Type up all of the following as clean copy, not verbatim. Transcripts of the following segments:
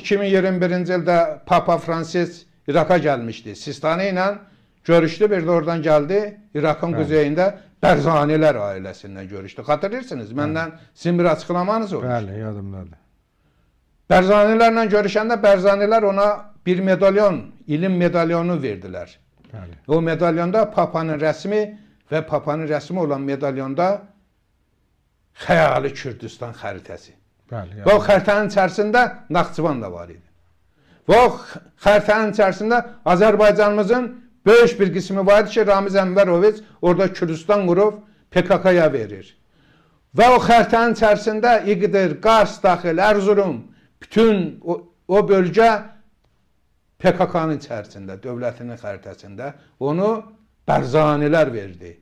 2021-ci ildə Papa Fransis İraka gəlmişdi. Sistani ilə görüşdü, bir də oradan gəldi. İraqın quzeyində Bərzanilər ailəsindən görüşdü. Xatırlayırsınız, məndən sizin bir açıqlamanız olur. Bəli, yadımdadır. Bərzanilərlə görüşəndə Bərzanilər ona bir medalyon, ilim medalyonu verdilər. Bəli. O medalyonda Papanın rəsmi və Papanın rəsmi olan medalyonda Xəyali Kürdistan xəritəsi. Bəli. Və o xəritənin içərisində Naxçıvan da var idi. Və o xəritənin içərisində Azərbaycanımızın böyük bir qismi var idi ki, Ramiz Ənvəroviç orada Kürdistan qurub PKK-ya verir. Və o xəritənin içərisində İqdir, Qars daxil, Ərzurum, bütün o bölgə PKK-nın içərisində, dövlətinin xəritəsində onu Bərzanilər verdi.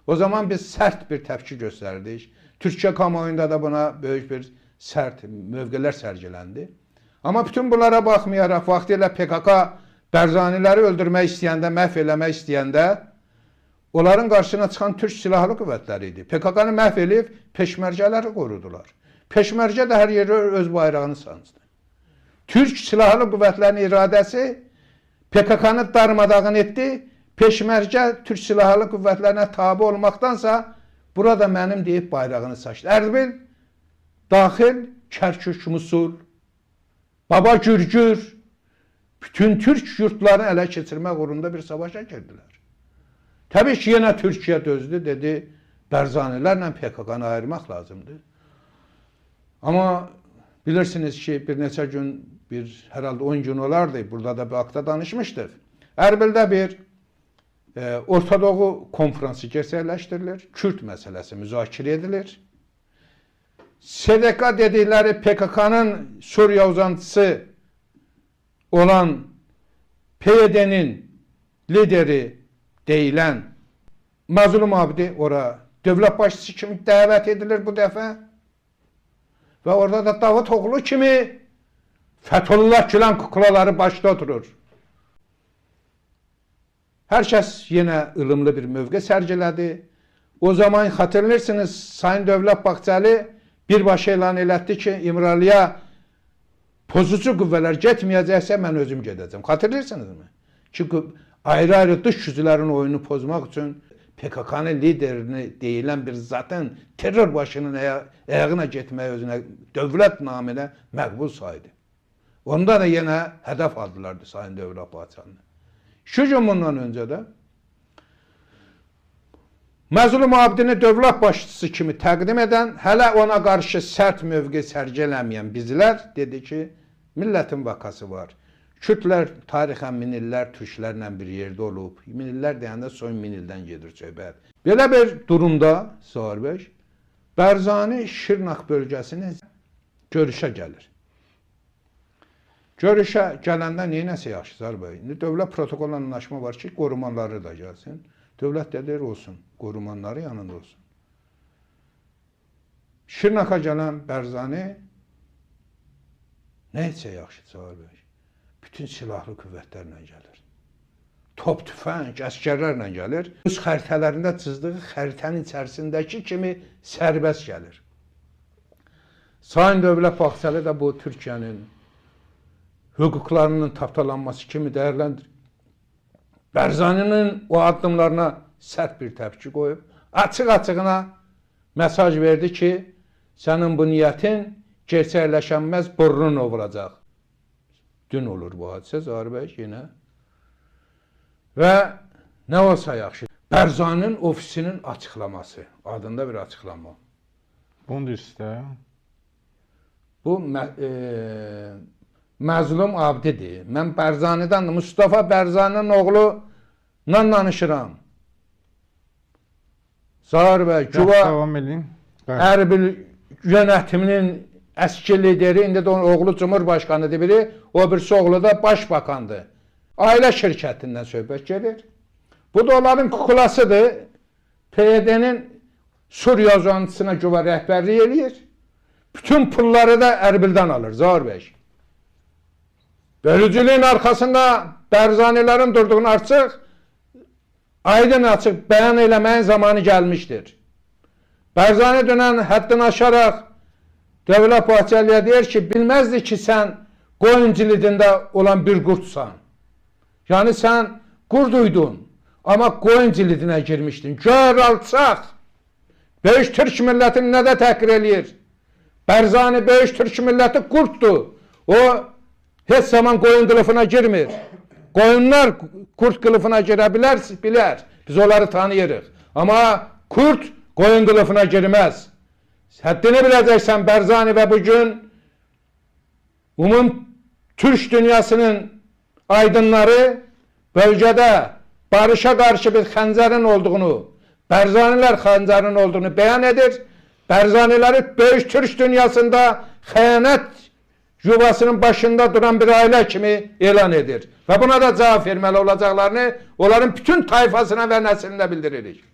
O zaman biz sərt bir təpki göstərdik. Türkiyə kamuoyunda da buna böyük bir sərt mövqelər sərgiləndi. Amma bütün bunlara baxmayaraq, vaxtilə PKK Bərzaniləri öldürmək istəyəndə, məhv eləmək istəyəndə onların qarşısına çıxan Türk Silahlı Qüvvətləri idi. PKK-nı məhv eləyib peşmərgələri qorudular. Peşmərgə də hər yerə öz bayrağını sancdı. Türk Silahlı Qüvvətlərinin iradəsi PKK-nı darmadağın etdi. Peşmərgə Türk Silahlı Qüvvətlərinə tabi olmaqdansa burada mənim deyib bayrağını saçdı. Ərbil, daxil, Kərkük, Musul, Baba Gürgür, bütün Türk yurtlarını ələ keçirmək uğrunda bir savaşa girdilər. Təbii ki, yenə Türkiyə dözdü, dedi, Bərzanilərlə PKK-nı ayırmaq lazımdır. Amma bilirsiniz ki, bir neçə gün, herhalde 10 gün olardı, burada da bir haqda danışmışdıq. Ərbildə bir Ortadoğu konferansı gerçəkləşdirilir, Kürt məsələsi müzakirə edilir. SDK dedikləri PKK-nın Suriya uzantısı olan PYD-nin lideri deyilən Mazlum Abdi ora dövlət başçısı kimi dəvət edilir bu dəfə. Və orada da Davutoğlu kimi Fethullah Gülen kuklaları başda oturur. Hər kəs yenə ılımlı bir mövqe sərgilədi. O zaman xatırlayırsınız, Sayın Dövlət Bağçalı birbaşa elan elətdi ki, İmralıya pozucu qüvvələr getməyəcəksə mən özüm gedəcəm. Xatırlayırsınızmı? Ki, ayrı-ayrı dış güclərin oyunu pozmaq üçün PKK-nın liderini deyilən bir zatın terror başının ayağına getməyə özünə dövlət naminə məqbul saydı. Onda da yenə hədəf aldılardı Sayın Dövlət Bağçalını. Şu gün bundan öncə də Mazlum Abdini dövlət başçısı kimi təqdim edən, hələ ona qarşı sərt mövqe sərgilənməyən bizlər dedi ki, millətin vakası var. Kürdlər tarixən min illər türklərlə bir yerdə olub. Min illər deyəndə son 1000 ildən gedir söhbət. Belə bir durumda Zahir bəy, Bərzani Şırnaq bölgəsini görüşə gəlir. Görüşə gələndə neynəsə yaxşı Zahir bəy? İndi dövlət protokolla anlaşma var ki, qorumanları da gəlsin. Dövlət dedir olsun, qorumanları yanında olsun. Şırnaqa gələn Bərzani nə etsə yaxşı Zahir bəy? Bütün silahlı qüvvətlərlə gəlir. Top, tüfəng, əskərlərlə gəlir. Öz xəritələrində çizdiği xəritənin içərisindəki kimi sərbəst gəlir. Sayın Dövlət Bağçalı da bu Türkiyənin hüquqlarının tapdalanması kimi dəyərləndir. Bərzaninin o addımlarına sərt bir təpki qoyub, açıq-açığına mesaj verdi ki, sənin bu niyyətin gerçəkləşənməz burnun olacaq. Dün olur bu hadisə Zahir bəy yenə. Və nə olsa yaxşı, Bərzaninin ofisinin açıqlaması, adında bir açıqlama. Bunu istə. Bu Mazlum Abdidir. Mən Bərzanidən, Mustafa Bərzaninin oğlunla danışıram. Zahir bəy, Ərbil yönetiminin əski lideri, indi də onun oğlu Cumhurbaşkanıdır biri, o birisi oğlu da başbakandır. Ailə şirkətindən söhbət gedir. Bu da onların kukulasıdır. PYD-nin Suriya uzantısına güvə rəhbərlik eləyir. Bütün pulları da Ərbildən alır Zahir bəy. Bölücülüğün arkasında Bərzanilərin durduğunu açıq, aydın açıq bəyan eləməyin zamanı gəlmişdir. Bərzani dönən həddini aşaraq Dövlət Bahçeliyə deyir ki, bilməzdi ki, sən qoyun cildində olan bir qurdsan. Yəni sən qurduydun, amma qoyun cildinə girmişdin. Gör alçaq, Böyük Türk millətini nədə təhqir eləyir? Bərzani Böyük Türk milləti qurddur. O heç zaman qoyun qılıfına girmir. Qoyunlar qurd qılıfına girə bilər. Biz onları tanıyırıq. Amma qurd qoyun qılıfına girməz. Həddini biləcəksən Bərzani və bugün Türk dünyasının aydınları bölgədə barışa qarşı bir xəncərin olduğunu, Bərzanilər xəncərin olduğunu beyan edir. Bərzaniləri Böyük Türk dünyasında xəyanət yuvasının başında duran bir ailə kimi elan edir. Və buna da cavab verməli olacaqlarını onların bütün tayfasına və nəslinə bildiririk.